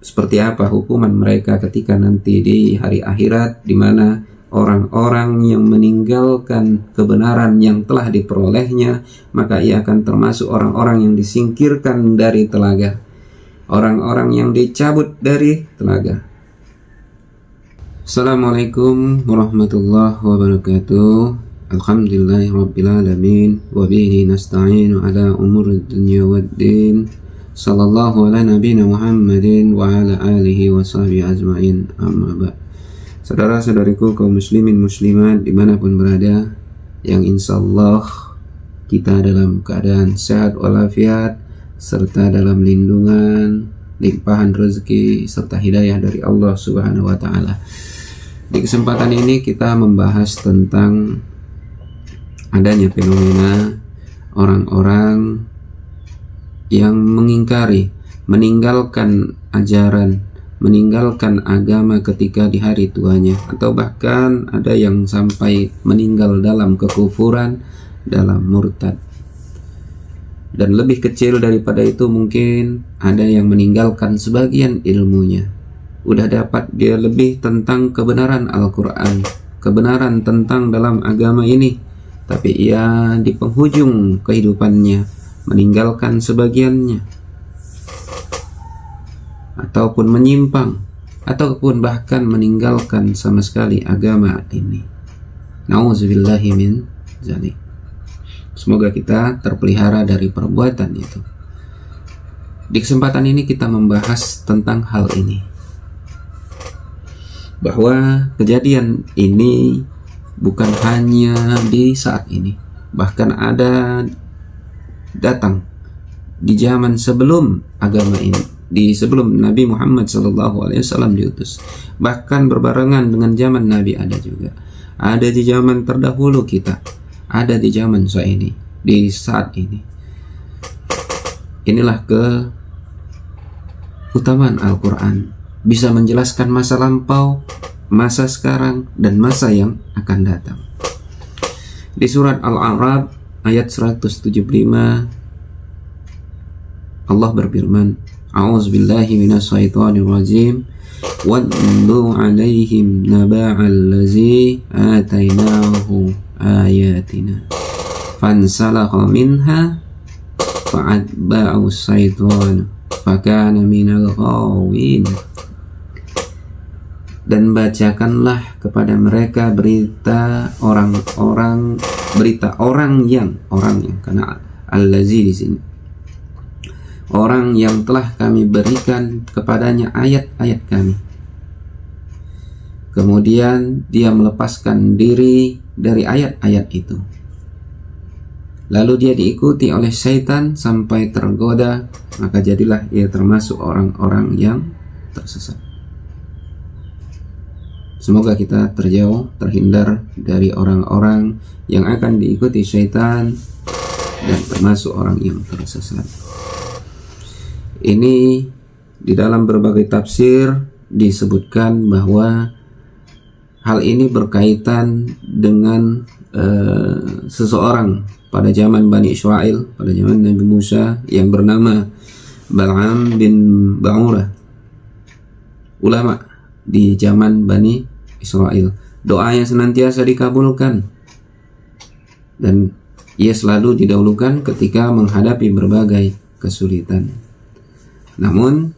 seperti apa hukuman mereka ketika nanti di hari akhirat, di mana orang-orang yang meninggalkan kebenaran yang telah diperolehnya, maka ia akan termasuk orang-orang yang disingkirkan dari telaga, orang-orang yang dicabut dari telaga. Assalamualaikum warahmatullahi wabarakatuh. Alhamdulillahirabbil alamin wa bihi nasta'inu ala umurid dunya waddin. Sallallahu ala nabiyina Muhammadin wa ala alihi wa sahbihi ajma'in, amma ba'd. Saudara-saudariku kaum muslimin muslimat dimanapun berada, yang insyaallah kita dalam keadaan sehat walafiat serta dalam lindungan, limpahan rezeki serta hidayah dari Allah Subhanahu wa taala. Di kesempatan ini kita membahas tentang adanya fenomena orang-orang yang mengingkari, meninggalkan ajaran, meninggalkan agama ketika di hari tuanya, atau bahkan ada yang sampai meninggal dalam kekufuran, dalam murtad. Dan lebih kecil daripada itu, mungkin ada yang meninggalkan sebagian ilmunya. Udah dapat dia lebih tentang kebenaran Al-Quran, kebenaran tentang dalam agama ini, tapi ia di penghujung kehidupannya meninggalkan sebagiannya, ataupun menyimpang, ataupun bahkan meninggalkan sama sekali agama ini. Nauzubillahi min dzalik. Semoga kita terpelihara dari perbuatan itu. Di kesempatan ini kita membahas tentang hal ini, bahwa kejadian ini bukan hanya di saat ini, bahkan ada datang di zaman sebelum agama ini, di sebelum Nabi Muhammad SAW diutus, bahkan berbarengan dengan zaman Nabi ada juga, ada di zaman terdahulu kita, ada di zaman saya ini, di saat ini. Inilah keutamaan Al-Quran, bisa menjelaskan masa lampau, masa sekarang, dan masa yang akan datang. Di surat Al-A'raf ayat 175 Allah berfirman, A'udzubillahi minasyaitonir rajim, Wadlu alaihim naba'al ladzi atainahu ayatina fansalakha minha fa'atba'u syaitanu fakana minal ghawin. Dan bacakanlah kepada mereka berita orang yang karena allazi di sini, orang yang telah kami berikan kepadanya ayat-ayat kami, kemudian dia melepaskan diri dari ayat-ayat itu, lalu dia diikuti oleh syaitan sampai tergoda, maka jadilah ia termasuk orang-orang yang tersesat. Semoga kita terjauh, terhindar dari orang-orang yang akan diikuti syaitan dan termasuk orang yang tersesat. Ini di dalam berbagai tafsir disebutkan bahwa hal ini berkaitan dengan seseorang pada zaman Bani Israel, pada zaman Nabi Musa, yang bernama Bal'am bin Ba'urah, ulama di zaman Bani Israel. Doanya senantiasa dikabulkan dan ia selalu didahulukan ketika menghadapi berbagai kesulitan. Namun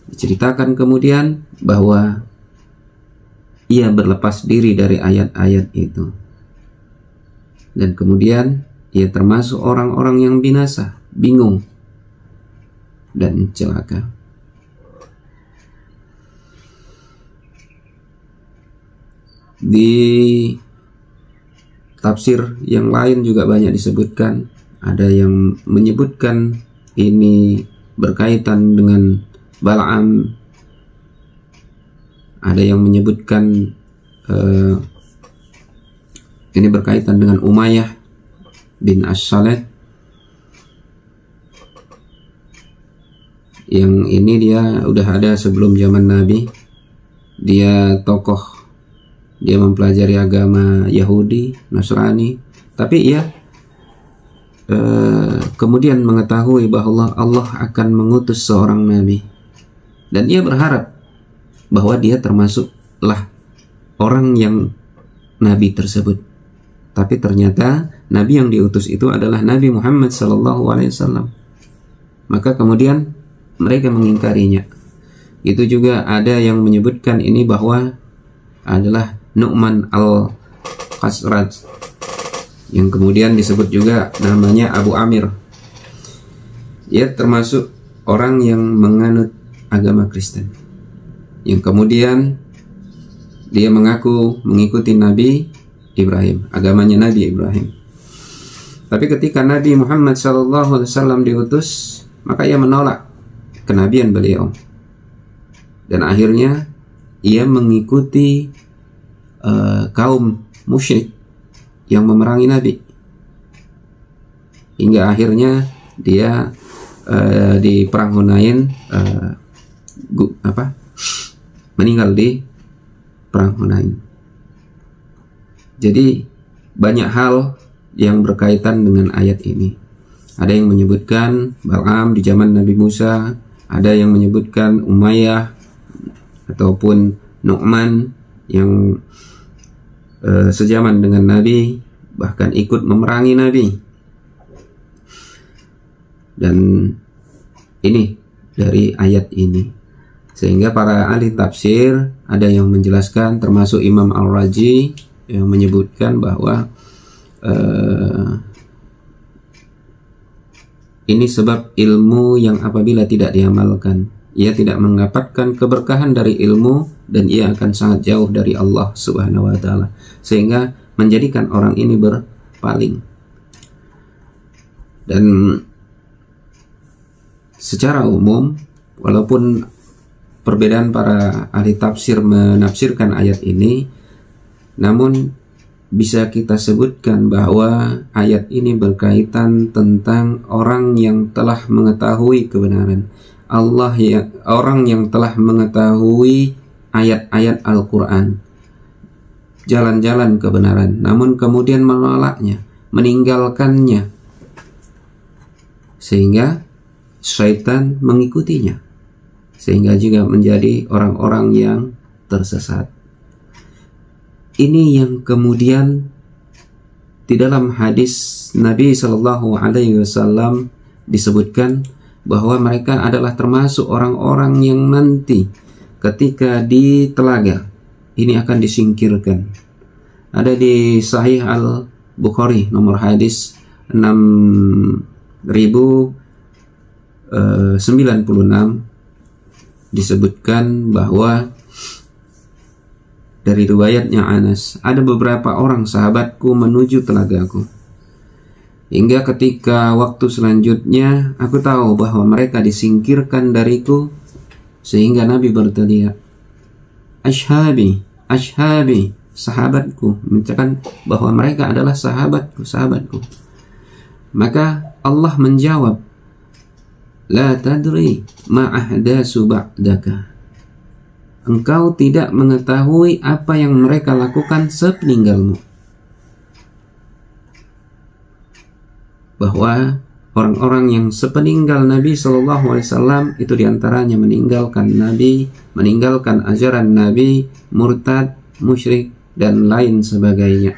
diceritakan kemudian bahwa ia berlepas diri dari ayat-ayat itu, dan kemudian ia termasuk orang-orang yang binasa, bingung dan celaka. Di tafsir yang lain juga banyak disebutkan, ada yang menyebutkan ini berkaitan dengan Bal'am, ada yang menyebutkan ini berkaitan dengan Umayyah bin As-Salat, yang ini dia udah ada sebelum zaman Nabi, dia tokoh, dia mempelajari agama Yahudi, Nasrani, tapi ia kemudian mengetahui bahwa Allah akan mengutus seorang nabi dan ia berharap bahwa dia termasuklah orang yang nabi tersebut. Tapi ternyata nabi yang diutus itu adalah Nabi Muhammad SAW. Maka kemudian mereka mengingkarinya. Itu juga ada yang menyebutkan ini bahwa adalah Nu'man al-Khazraj, yang kemudian disebut juga namanya Abu Amir. Ia termasuk orang yang menganut agama Kristen, yang kemudian dia mengaku mengikuti Nabi Ibrahim, agamanya Nabi Ibrahim. Tapi ketika Nabi Muhammad SAW diutus, maka ia menolak kenabian beliau, dan akhirnya ia mengikuti kaum musyrik yang memerangi Nabi, hingga akhirnya dia di perang Hunain meninggal di perang Hunain. Jadi banyak hal yang berkaitan dengan ayat ini. Ada yang menyebutkan Bal'am di zaman Nabi Musa, ada yang menyebutkan Umayyah ataupun Nu'man yang sejaman dengan Nabi, bahkan ikut memerangi Nabi. Dan ini dari ayat ini, sehingga para ahli tafsir ada yang menjelaskan, termasuk Imam Al-Raji yang menyebutkan bahwa ini sebab ilmu yang apabila tidak diamalkan, ia tidak mendapatkan keberkahan dari ilmu, dan ia akan sangat jauh dari Allah Subhanahu wa Ta'ala, sehingga menjadikan orang ini berpaling. Dan secara umum, walaupun perbedaan para ahli tafsir menafsirkan ayat ini, namun bisa kita sebutkan bahwa ayat ini berkaitan tentang orang yang telah mengetahui kebenaran. Orang yang telah mengetahui ayat-ayat Al-Quran, jalan-jalan kebenaran, namun kemudian menolaknya, meninggalkannya, sehingga syaitan mengikutinya, sehingga juga menjadi orang-orang yang tersesat. Ini yang kemudian di dalam hadis Nabi Shallallahu Alaihi Wasallam disebutkan bahwa mereka adalah termasuk orang-orang yang nanti ketika di telaga ini akan disingkirkan. Ada di Sahih Al-Bukhari nomor hadis 6096 disebutkan bahwa dari riwayatnya Anas, ada beberapa orang sahabatku menuju telagaku, hingga ketika waktu selanjutnya aku tahu bahwa mereka disingkirkan dariku, sehingga Nabi berteriak, "Ashabi, ashabi," sahabatku, menceritakan bahwa mereka adalah sahabatku, sahabatku. Maka Allah menjawab, "La tadri ma ahdasu ba'daka." Engkau tidak mengetahui apa yang mereka lakukan sepeninggalmu. Bahwa orang-orang yang sepeninggal Nabi SAW itu diantaranya meninggalkan Nabi, meninggalkan ajaran Nabi, murtad, musyrik, dan lain sebagainya.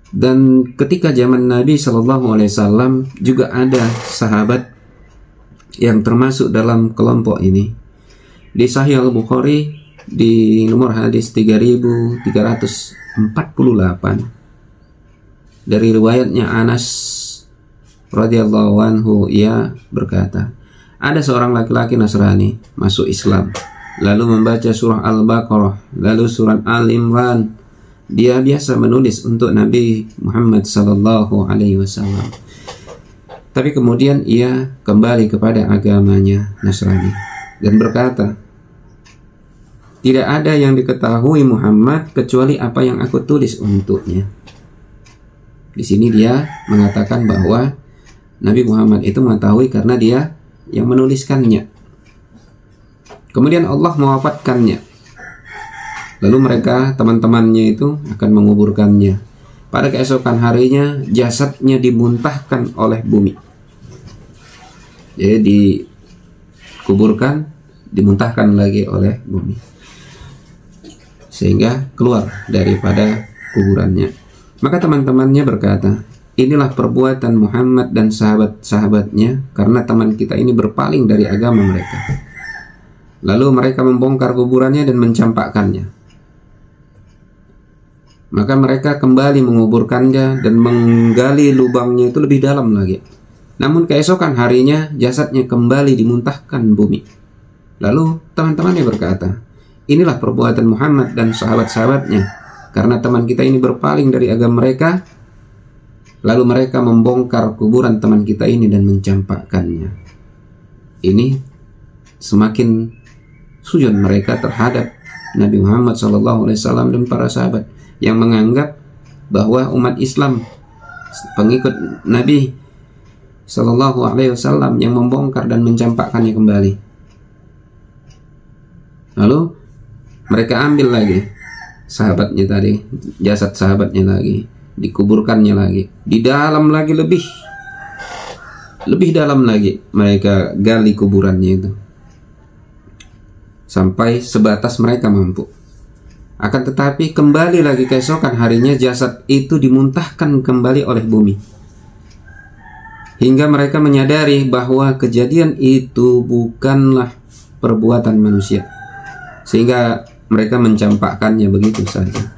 Dan ketika zaman Nabi SAW juga ada sahabat yang termasuk dalam kelompok ini. Di Sahih Al-Bukhari di nomor hadis 3348 dari riwayatnya Anas radhiyallahu anhu, ia berkata, ada seorang laki-laki Nasrani masuk Islam, lalu membaca surah Al-Baqarah, lalu surat Al-Imran. Dia biasa menulis untuk Nabi Muhammad sallallahu alaihi wasallam. Tapi kemudian ia kembali kepada agamanya Nasrani dan berkata, tidak ada yang diketahui Muhammad kecuali apa yang aku tulis untuknya. Di sini dia mengatakan bahwa Nabi Muhammad itu mengetahui karena dia yang menuliskannya. Kemudian Allah mewafatkannya. Lalu mereka, teman-temannya itu akan menguburkannya. Pada keesokan harinya jasadnya dimuntahkan oleh bumi. Jadi dikuburkan, dimuntahkan lagi oleh bumi, sehingga keluar daripada kuburannya. Maka teman-temannya berkata, inilah perbuatan Muhammad dan sahabat-sahabatnya, karena teman kita ini berpaling dari agama mereka. Lalu mereka membongkar kuburannya dan mencampakkannya. Maka mereka kembali menguburkannya dan menggali lubangnya itu lebih dalam lagi. Namun keesokan harinya jasadnya kembali dimuntahkan bumi. Lalu teman-temannya berkata, inilah perbuatan Muhammad dan sahabat-sahabatnya, karena teman kita ini berpaling dari agama mereka. Lalu mereka membongkar kuburan teman kita ini dan mencampakkannya. Ini semakin sujud mereka terhadap Nabi Muhammad SAW dan para sahabat, yang menganggap bahwa umat Islam pengikut Nabi SAW yang membongkar dan mencampakkannya kembali. Lalu mereka ambil lagi sahabatnya tadi, jasad sahabatnya lagi, dikuburkannya lagi, di dalam lagi, lebih dalam lagi mereka gali kuburannya itu, sampai sebatas mereka mampu. Akan tetapi kembali lagi keesokan harinya jasad itu dimuntahkan kembali oleh bumi, hingga mereka menyadari bahwa kejadian itu bukanlah perbuatan manusia, sehingga mereka mencampakkannya begitu saja.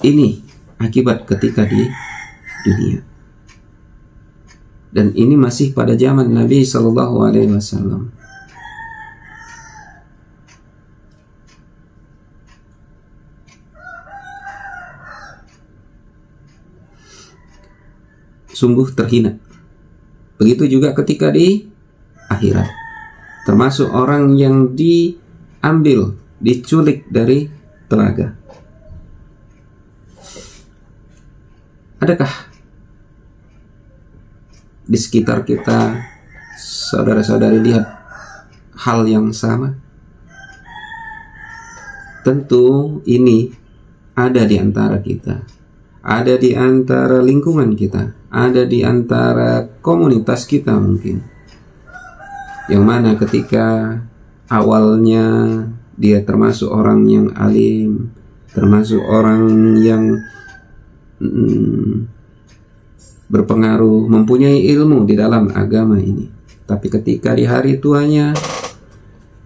Ini akibat ketika di dunia, dan ini masih pada zaman Nabi SAW. Sungguh terhina. Begitu juga ketika di akhirat, termasuk orang yang diambil, diculik dari telaga. Adakah di sekitar kita saudara-saudari lihat hal yang sama? Tentu ini ada di antara kita, ada di antara lingkungan kita, ada di antara komunitas kita mungkin, yang mana ketika awalnya dia termasuk orang yang alim, termasuk orang yang berpengaruh, mempunyai ilmu di dalam agama ini, tapi ketika di hari tuanya,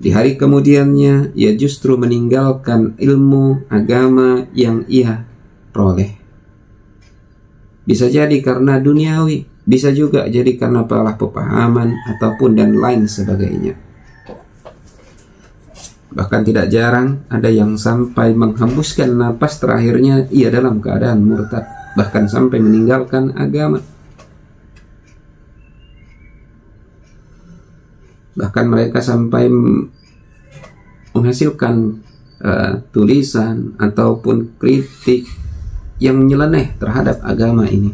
di hari kemudiannya, ia justru meninggalkan ilmu agama yang ia peroleh. Bisa jadi karena duniawi, bisa juga jadi karena salah pemahaman ataupun dan lain sebagainya. Bahkan tidak jarang ada yang sampai menghembuskan napas terakhirnya ia dalam keadaan murtad, bahkan sampai meninggalkan agama. Bahkan mereka sampai menghasilkan tulisan ataupun kritik yang nyeleneh terhadap agama ini.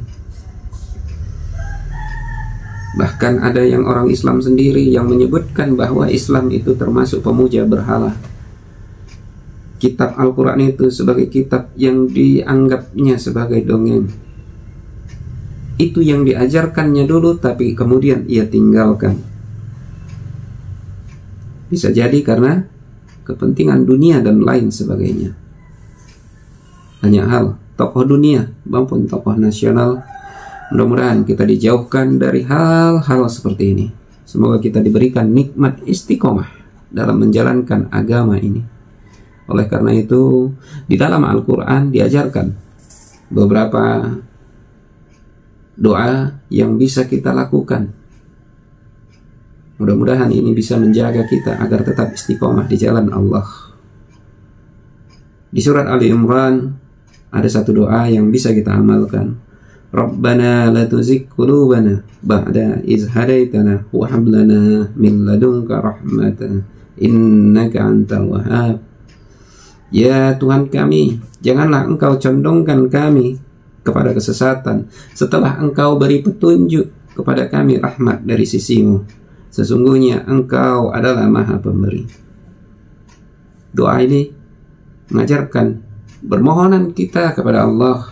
Bahkan ada yang orang Islam sendiri yang menyebutkan bahwa Islam itu termasuk pemuja berhala. Kitab Al-Quran itu sebagai kitab yang dianggapnya sebagai dongeng. Itu yang diajarkannya dulu, tapi kemudian ia tinggalkan. Bisa jadi karena kepentingan dunia dan lain sebagainya. Banyak hal, tokoh dunia maupun tokoh nasional, mudah-mudahan kita dijauhkan dari hal-hal seperti ini. Semoga kita diberikan nikmat istiqomah dalam menjalankan agama ini. Oleh karena itu, di dalam Al-Quran diajarkan beberapa doa yang bisa kita lakukan. Mudah-mudahan ini bisa menjaga kita agar tetap istiqomah di jalan Allah. Di surat Ali Imran ada satu doa yang bisa kita amalkan. Rabbana la tuzigh qulubana ba'da iz hadaitana wa hab lana min ladunka rahmatan innaka antal wahhab. Ya Tuhan kami, janganlah Engkau condongkan kami kepada kesesatan setelah Engkau beri petunjuk kepada kami rahmat dari sisimu. Sesungguhnya Engkau adalah Maha Pemberi. Doa ini mengajarkan permohonan kita kepada Allah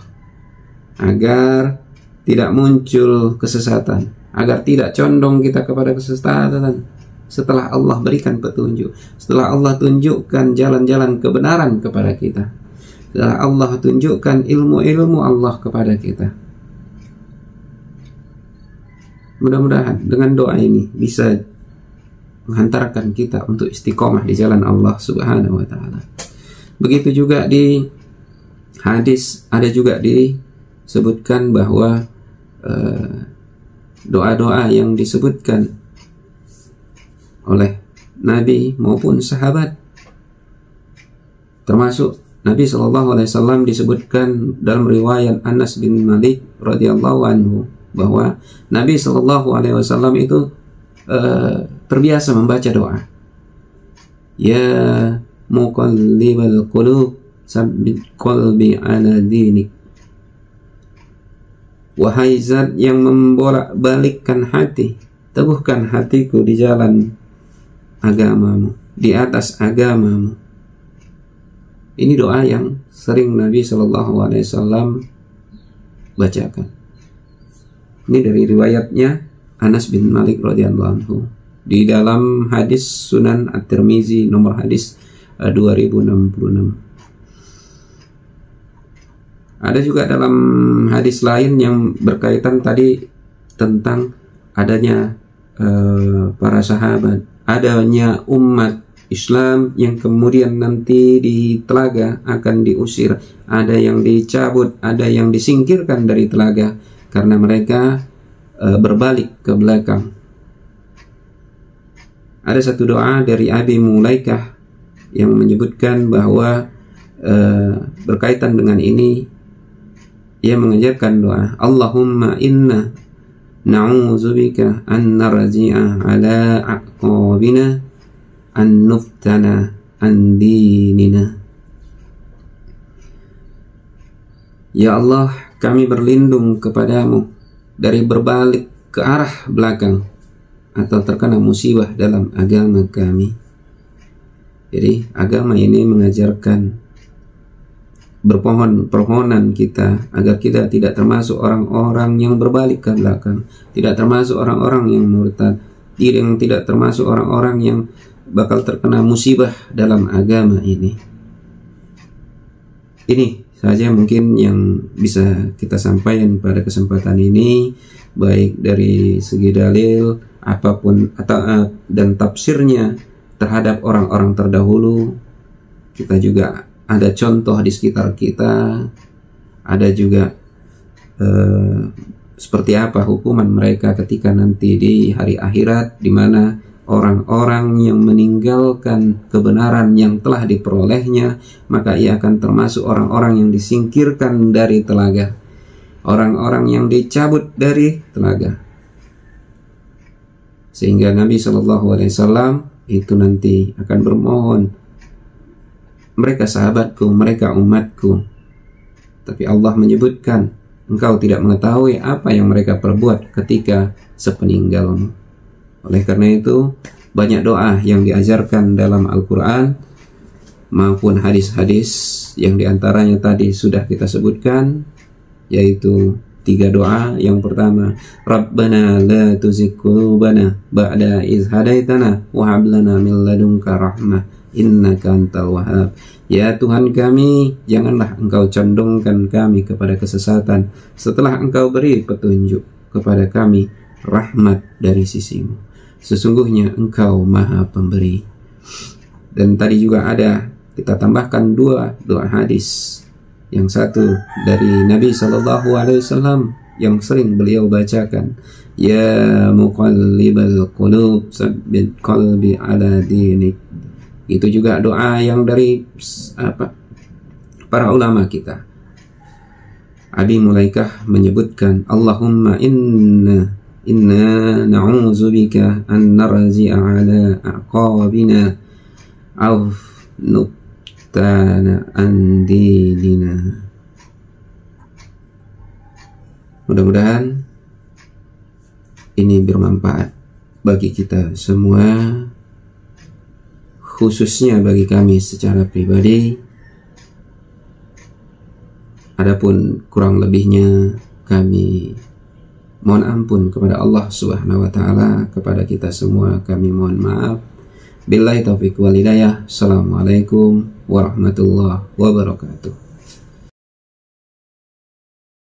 agar tidak muncul kesesatan, agar tidak condong kita kepada kesesatan setelah Allah berikan petunjuk, setelah Allah tunjukkan jalan-jalan kebenaran kepada kita, setelah Allah tunjukkan ilmu-ilmu Allah kepada kita. Mudah-mudahan dengan doa ini bisa menghantarkan kita untuk istiqomah di jalan Allah Subhanahu wa taala. Begitu juga di hadis ada juga disebutkan bahwa doa-doa yang disebutkan oleh Nabi maupun sahabat, termasuk Nabi SAW disebutkan dalam riwayat Anas bin Malik radhiyallahu anhu bahwa Nabi SAW itu terbiasa membaca doa, ya muqallibal qulub sabbit qalbi ala dinik. Wahai zat yang membolak-balikkan hati, teguhkan hatiku di jalan agamamu, di atas agamamu. Ini doa yang sering Nabi SAW bacakan. Ini dari riwayatnya Anas bin Malik radhiyallahu anhu di dalam hadis Sunan At-Tirmizi nomor hadis 2066. Ada juga dalam hadis lain yang berkaitan tadi tentang adanya para sahabat, adanya umat Islam yang kemudian nanti di telaga akan diusir, ada yang dicabut, ada yang disingkirkan dari telaga karena mereka berbalik ke belakang. Ada satu doa dari Abi Mulaikah yang menyebutkan bahwa berkaitan dengan ini, ia mengajarkan doa, Allahumma inna na'udzubika an narji'a ala aqabina an nuftana an dinina. Ya Allah, kami berlindung kepadamu dari berbalik ke arah belakang atau terkena musibah dalam agama kami. Jadi agama ini mengajarkan permohonan kita agar kita tidak termasuk orang-orang yang berbalik ke belakang, tidak termasuk orang-orang yang murtad, tidak termasuk orang-orang yang bakal terkena musibah dalam agama ini. Ini saja mungkin yang bisa kita sampaikan pada kesempatan ini, baik dari segi dalil apapun atau dan tafsirnya terhadap orang-orang terdahulu. Kita juga ada contoh di sekitar kita, ada juga seperti apa hukuman mereka ketika nanti di hari akhirat, di mana orang-orang yang meninggalkan kebenaran yang telah diperolehnya, maka ia akan termasuk orang-orang yang disingkirkan dari telaga, orang-orang yang dicabut dari telaga. Sehingga Nabi SAW itu nanti akan bermohon, mereka sahabatku, mereka umatku. Tapi Allah menyebutkan, engkau tidak mengetahui apa yang mereka perbuat ketika sepeninggalmu. Oleh karena itu, banyak doa yang diajarkan dalam Al-Quran maupun hadis-hadis yang diantaranya tadi sudah kita sebutkan, yaitu 3 doa. Yang pertama, Rabbana la tuzigh qulubana ba'da idh hadaitana wa hab lana min ladunka rahmah innaka antal wahhab. Ya Tuhan kami, janganlah engkau condongkan kami kepada kesesatan setelah engkau beri petunjuk kepada kami rahmat dari sisimu. Sesungguhnya engkau maha pemberi. Dan tadi juga ada, kita tambahkan 2 doa hadis. Yang satu dari Nabi SAW yang sering beliau bacakan, ya muqallibal qulub sabbit qalbi ala dinik. Itu juga doa yang dari para ulama kita. Abi Mulaikah menyebutkan, Allahumma inna na'udzubika an narzi'a ala aqabina aw nuftana an dinina. Mudah-mudahan ini bermanfaat bagi kita semua, khususnya bagi kami secara pribadi. Adapun kurang lebihnya kami mohon ampun kepada Allah Subhanahu wa taala. Kepada kita semua kami mohon maaf. Billahi taufiq wal hidayah. Assalamualaikum warahmatullahi wabarakatuh.